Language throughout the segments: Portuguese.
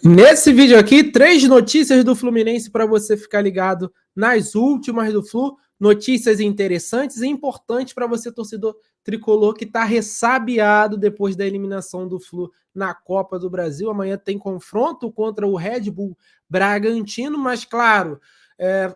Nesse vídeo aqui, 3 notícias do Fluminense para você ficar ligado nas últimas do Flu. Notícias interessantes e importantes para você, torcedor tricolor, que está ressabiado depois da eliminação do Flu na Copa do Brasil. Amanhã tem confronto contra o Red Bull Bragantino, mas claro,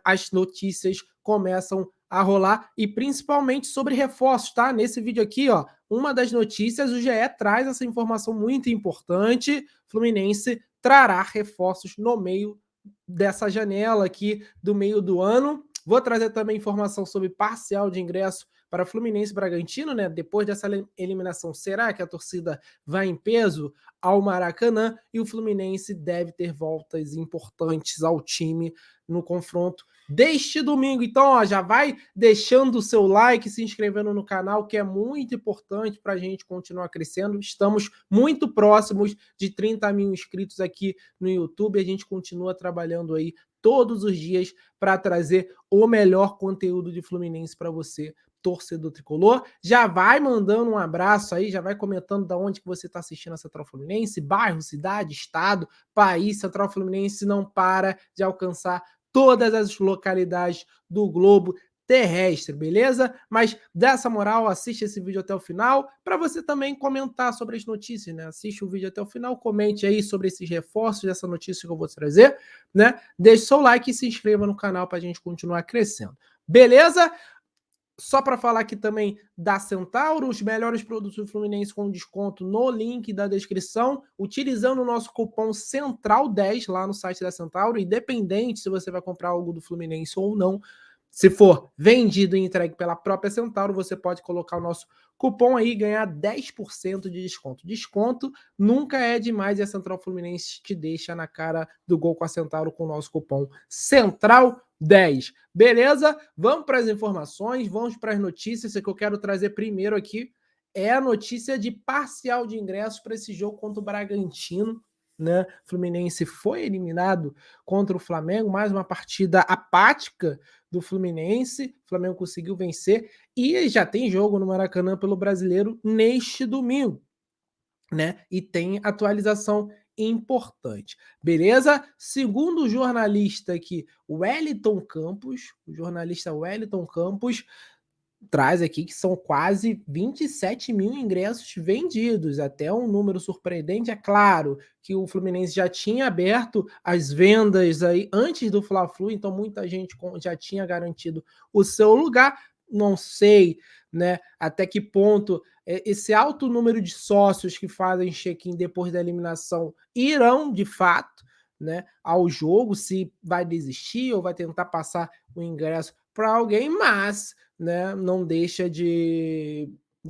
as notícias começam a rolar e principalmente sobre reforços, tá? Nesse vídeo aqui, ó, uma das notícias, o GE traz essa informação muito importante. Fluminense trará reforços no meio dessa janela aqui do meio do ano. Vou trazer também informação sobre parcial de ingresso para Fluminense e Bragantino, né? Depois dessa eliminação, será que a torcida vai em peso ao Maracanã? E o Fluminense deve ter voltas importantes ao time no confronto deste domingo. Então, ó, já vai deixando o seu like, se inscrevendo no canal, que é muito importante para a gente continuar crescendo. Estamos muito próximos de 30 mil inscritos aqui no YouTube. A gente continua trabalhando aí todos os dias para trazer o melhor conteúdo de Fluminense para você, torcedor tricolor. Já vai mandando um abraço aí, já vai comentando de onde que você está assistindo a Central Fluminense, bairro, cidade, estado, país. Central Fluminense não para de alcançar todas as localidades do globo terrestre, beleza? Mas dessa moral, assiste esse vídeo até o final para você também comentar sobre as notícias, né? Assiste o vídeo até o final, comente aí sobre esses reforços dessa notícia que eu vou trazer, né? Deixe seu like e se inscreva no canal para a gente continuar crescendo. Beleza? Só para falar aqui também da Centauro, os melhores produtos do Fluminense com desconto no link da descrição, utilizando o nosso cupom CENTRAL10 lá no site da Centauro, independente se você vai comprar algo do Fluminense ou não. Se for vendido e entregue pela própria Centauro, você pode colocar o nosso cupom aí e ganhar 10% de desconto. Desconto nunca é demais e a Central Fluminense te deixa na cara do gol com a Centauro com o nosso cupom CENTRAL10. Beleza? Vamos para as informações, vamos para as notícias. O que eu quero trazer primeiro aqui é a notícia de parcial de ingressos para esse jogo contra o Bragantino, né? Fluminense foi eliminado contra o Flamengo, mais uma partida apática do Fluminense. O Flamengo conseguiu vencer e já tem jogo no Maracanã pelo Brasileiro neste domingo, né? E tem atualização importante, beleza? Segundo o jornalista aqui, Wellington Campos, o jornalista Wellington Campos traz aqui que são quase 27 mil ingressos vendidos, até um número surpreendente. É claro que o Fluminense já tinha aberto as vendas aí antes do Fla-Flu, então muita gente já tinha garantido o seu lugar. Não sei, né, até que ponto esse alto número de sócios que fazem check-in depois da eliminação irão de fato, né, ao jogo, se vai desistir ou vai tentar passar o ingresso para alguém, mas, né, não deixa de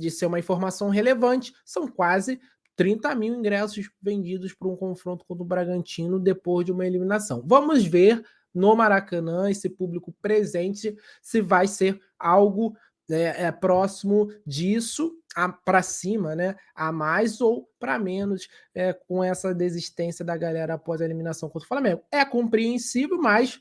ser uma informação relevante. São quase 30 mil ingressos vendidos para um confronto contra o Bragantino depois de uma eliminação. Vamos ver no Maracanã, esse público presente, se vai ser algo próximo disso, para cima, né, a mais ou para menos, com essa desistência da galera após a eliminação contra o Flamengo. É compreensível, mas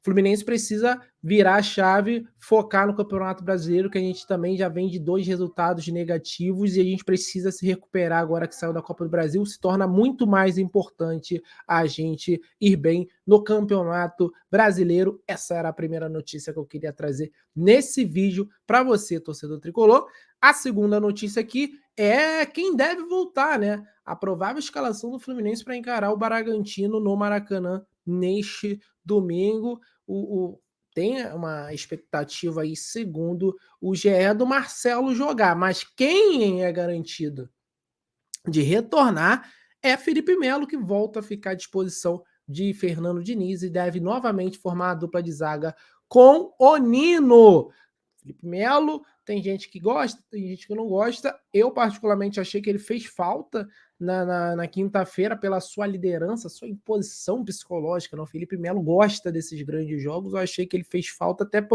o Fluminense precisa virar a chave, focar no Campeonato Brasileiro, que a gente também já vem de 2 resultados negativos e a gente precisa se recuperar agora que saiu da Copa do Brasil. Se torna muito mais importante a gente ir bem no Campeonato Brasileiro. Essa era a primeira notícia que eu queria trazer nesse vídeo para você, torcedor tricolor. A segunda notícia aqui é quem deve voltar, né? A provável escalação do Fluminense para encarar o Bragantino no Maracanã neste domingo. Tem uma expectativa aí, segundo o GE, do Marcelo jogar, mas quem é garantido de retornar é Felipe Melo, que volta a ficar à disposição de Fernando Diniz e deve novamente formar a dupla de zaga com o Nino. Felipe Melo, tem gente que gosta, tem gente que não gosta. Eu, particularmente, achei que ele fez falta na quinta-feira pela sua liderança, sua imposição psicológica. Não? O Felipe Melo gosta desses grandes jogos. Eu achei que ele fez falta até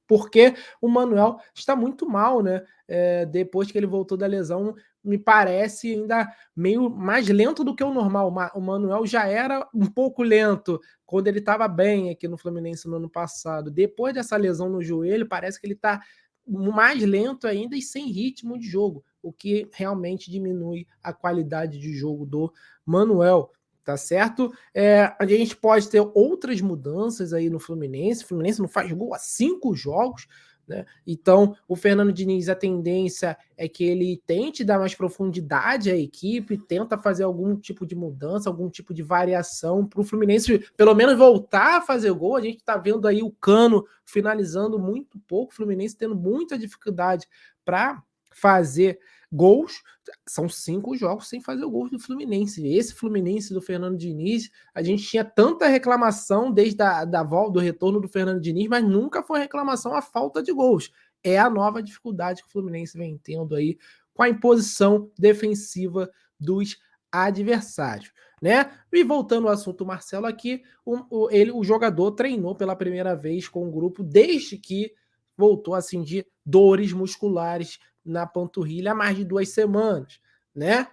porque o Manuel está muito mal, né? Depois que ele voltou da lesão, me parece ainda meio mais lento do que o normal. O Manuel já era um pouco lento quando ele estava bem aqui no Fluminense no ano passado. Depois dessa lesão no joelho, parece que ele está mais lento ainda e sem ritmo de jogo, o que realmente diminui a qualidade de jogo do Manuel. tá certo? A gente pode ter outras mudanças aí no Fluminense. O Fluminense não faz gol há 5 jogos, né? Então, o Fernando Diniz, a tendência é que ele tente dar mais profundidade à equipe, tenta fazer algum tipo de mudança, algum tipo de variação para o Fluminense, pelo menos voltar a fazer gol. A gente está vendo aí o Cano finalizando muito pouco, o Fluminense tendo muita dificuldade para fazer gols. São 5 jogos sem fazer o gol do Fluminense. Esse Fluminense do Fernando Diniz, a gente tinha tanta reclamação desde a volta, do retorno do Fernando Diniz, mas nunca foi reclamação a falta de gols. É a nova dificuldade que o Fluminense vem tendo aí com a imposição defensiva dos adversários, né? E voltando ao assunto Marcelo aqui, o jogador treinou pela primeira vez com o grupo desde que voltou a sentir dores musculares na panturrilha há mais de 2 semanas, né?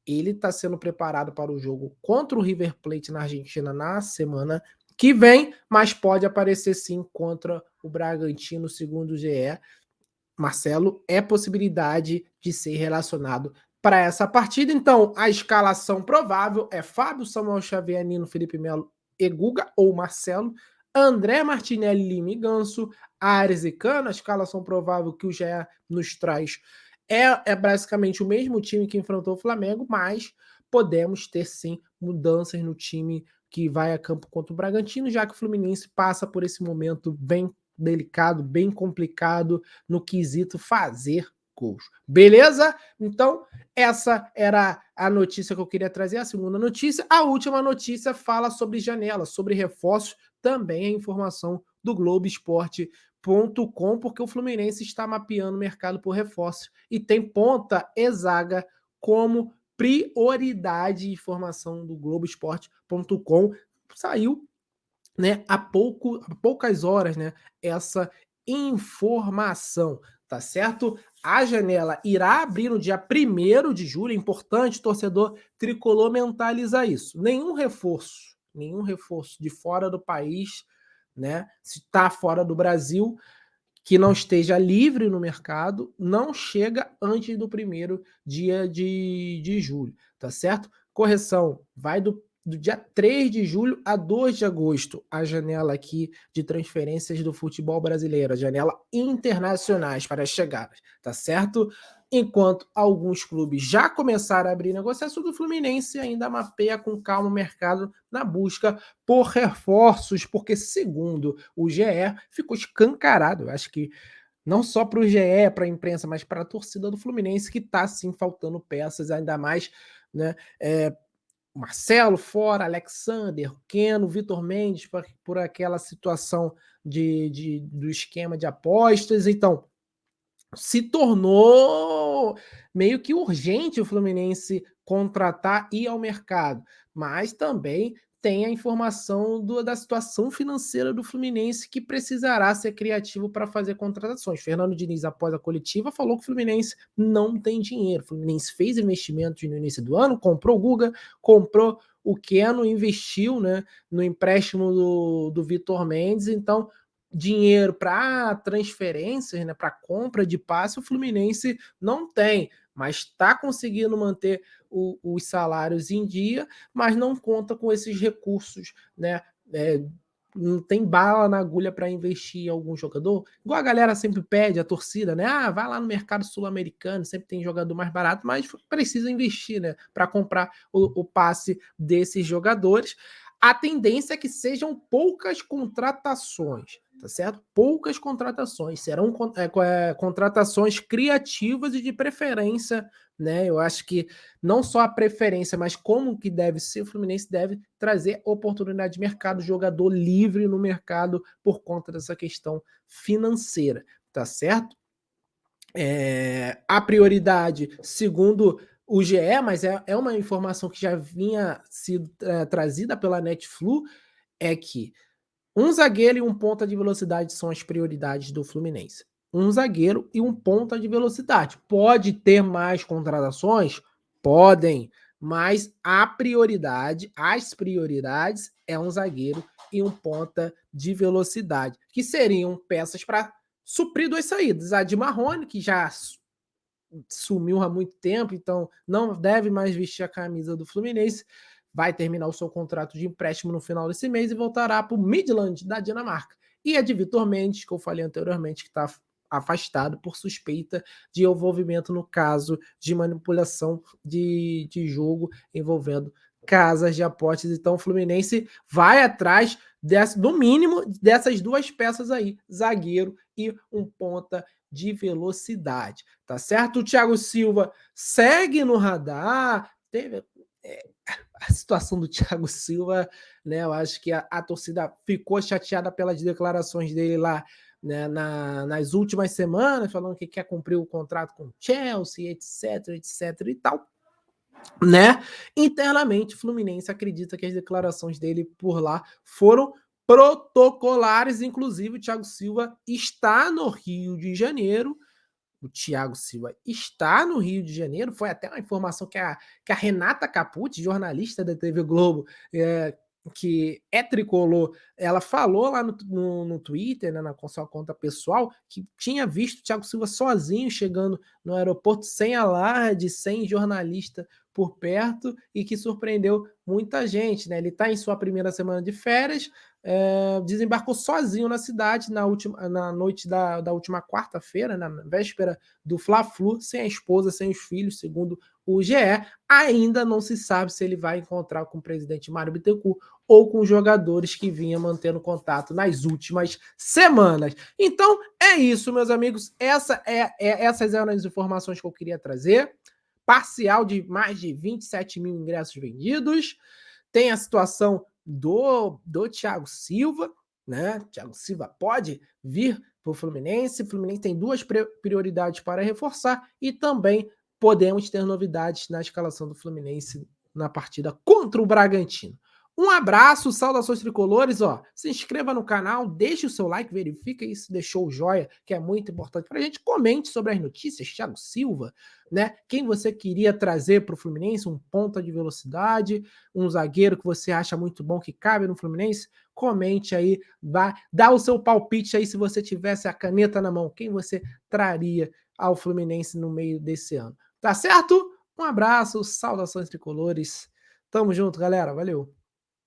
Ele está sendo preparado para o jogo contra o River Plate na Argentina na semana que vem, mas pode aparecer sim contra o Bragantino, segundo o GE. Marcelo é possibilidade de ser relacionado para essa partida. Então, a escalação provável é Fábio, Samuel Xavier, Nino, Felipe Melo e Guga, ou Marcelo, André Martinelli, Lima e Ganso, Ares e Cano. A escalação provável que o GE nos traz é basicamente o mesmo time que enfrentou o Flamengo, mas podemos ter sim mudanças no time que vai a campo contra o Bragantino, já que o Fluminense passa por esse momento bem delicado, bem complicado no quesito fazer gols. Beleza? Então, essa era a notícia que eu queria trazer, a segunda notícia. A última notícia fala sobre janela, sobre reforços, também a informação do Globoesporte.com, porque o Fluminense está mapeando o mercado por reforços e tem ponta e zaga como prioridade. Informação do Globoesporte.com. Saiu, né, há poucas horas, né, essa informação, tá certo? A janela irá abrir no dia 1º de julho, é importante, torcedor tricolor, mentalizar isso. Nenhum reforço de fora do país, né, se está fora do Brasil, que não esteja livre no mercado, não chega antes do 1º dia de julho, tá certo? Correção, vai do dia 3 de julho a 2 de agosto, a janela aqui de transferências do futebol brasileiro, a janela internacionais para as chegadas, tá certo? Enquanto alguns clubes já começaram a abrir negociação, do Fluminense ainda mapeia com calma o mercado na busca por reforços, porque segundo o GE, ficou escancarado, eu acho que não só para o GE, para a imprensa, mas para a torcida do Fluminense, que está sim faltando peças, ainda mais, né? Marcelo fora, Alexander, Keno, Vitor Mendes, por aquela situação do esquema de apostas. Então, se tornou meio que urgente o Fluminense contratar e ir ao mercado, mas também tem a informação da situação financeira do Fluminense, que precisará ser criativo para fazer contratações. Fernando Diniz, após a coletiva, falou que o Fluminense não tem dinheiro. O Fluminense fez investimentos no início do ano, comprou o Guga, comprou o Keno, investiu, né, no empréstimo do Vitor Mendes. Então, dinheiro para transferências, né, para compra de passe, o Fluminense não tem, mas está conseguindo manter os salários em dia, mas não conta com esses recursos, né? Não tem bala na agulha para investir em algum jogador, igual a galera sempre pede, a torcida, né? Ah, vai lá no mercado sul-americano, sempre tem jogador mais barato, mas precisa investir, né, para comprar o passe desses jogadores. A tendência é que sejam poucas contratações, tá certo? Poucas contratações. Serão contratações criativas e de preferência, né? Eu acho que não só a preferência, mas como que deve ser, o Fluminense deve trazer oportunidade de mercado, jogador livre no mercado por conta dessa questão financeira, tá certo? A prioridade, segundo o GE, mas é uma informação que já vinha sido trazida pela Netflu, é que um zagueiro e um ponta de velocidade são as prioridades do Fluminense. Um zagueiro e um ponta de velocidade. Pode ter mais contratações? Podem, mas as prioridades é um zagueiro e um ponta de velocidade, que seriam peças para suprir 2 saídas. A de Marrone, que já sumiu há muito tempo, então não deve mais vestir a camisa do Fluminense. vai terminar o seu contrato de empréstimo no final desse mês e voltará para o Midland, da Dinamarca. E a de Vitor Mendes, que eu falei anteriormente, que está afastado por suspeita de envolvimento no caso de manipulação de jogo envolvendo casas de apostas. Então o Fluminense vai atrás no mínimo dessas duas peças aí, zagueiro e um ponta de velocidade, tá certo? O Thiago Silva segue no radar, teve a situação do Thiago Silva, né? Eu acho que a torcida ficou chateada pelas declarações dele lá, né, nas últimas semanas, falando que quer cumprir o contrato com o Chelsea, etc, etc e tal, né? Internamente, o Fluminense acredita que as declarações dele por lá foram protocolares, inclusive o Thiago Silva está no Rio de Janeiro. O Thiago Silva está no Rio de Janeiro. Foi até uma informação que a Renata Capucci, jornalista da TV Globo, que é tricolor, ela falou lá no Twitter, né, na sua conta pessoal, que tinha visto o Thiago Silva sozinho chegando no aeroporto, sem alarde, sem jornalista por perto, e que surpreendeu muita gente, né? Ele está em sua primeira semana de férias, desembarcou sozinho na cidade na noite da última quarta-feira, na véspera do Fla-Flu, sem a esposa, sem os filhos, segundo o GE. Ainda não se sabe se ele vai encontrar com o presidente Mário Bittencourt ou com os jogadores que vinha mantendo contato nas últimas semanas. Então é isso, meus amigos. Essas eram as informações que eu queria trazer. Parcial de mais de 27 mil ingressos vendidos. Tem a situação do Thiago Silva, né? Thiago Silva pode vir para o Fluminense. O Fluminense tem duas prioridades para reforçar e também podemos ter novidades na escalação do Fluminense na partida contra o Bragantino. Um abraço, saudações tricolores, ó. Se inscreva no canal, deixe o seu like, verifica aí se deixou o joia, que é muito importante para a gente. Comente sobre as notícias, Thiago Silva, né? Quem você queria trazer para o Fluminense, um ponta de velocidade, um zagueiro que você acha muito bom que cabe no Fluminense? Comente aí, dá o seu palpite aí se você tivesse a caneta na mão. Quem você traria ao Fluminense no meio desse ano? Tá certo? Um abraço, saudações tricolores. Tamo junto, galera. Valeu.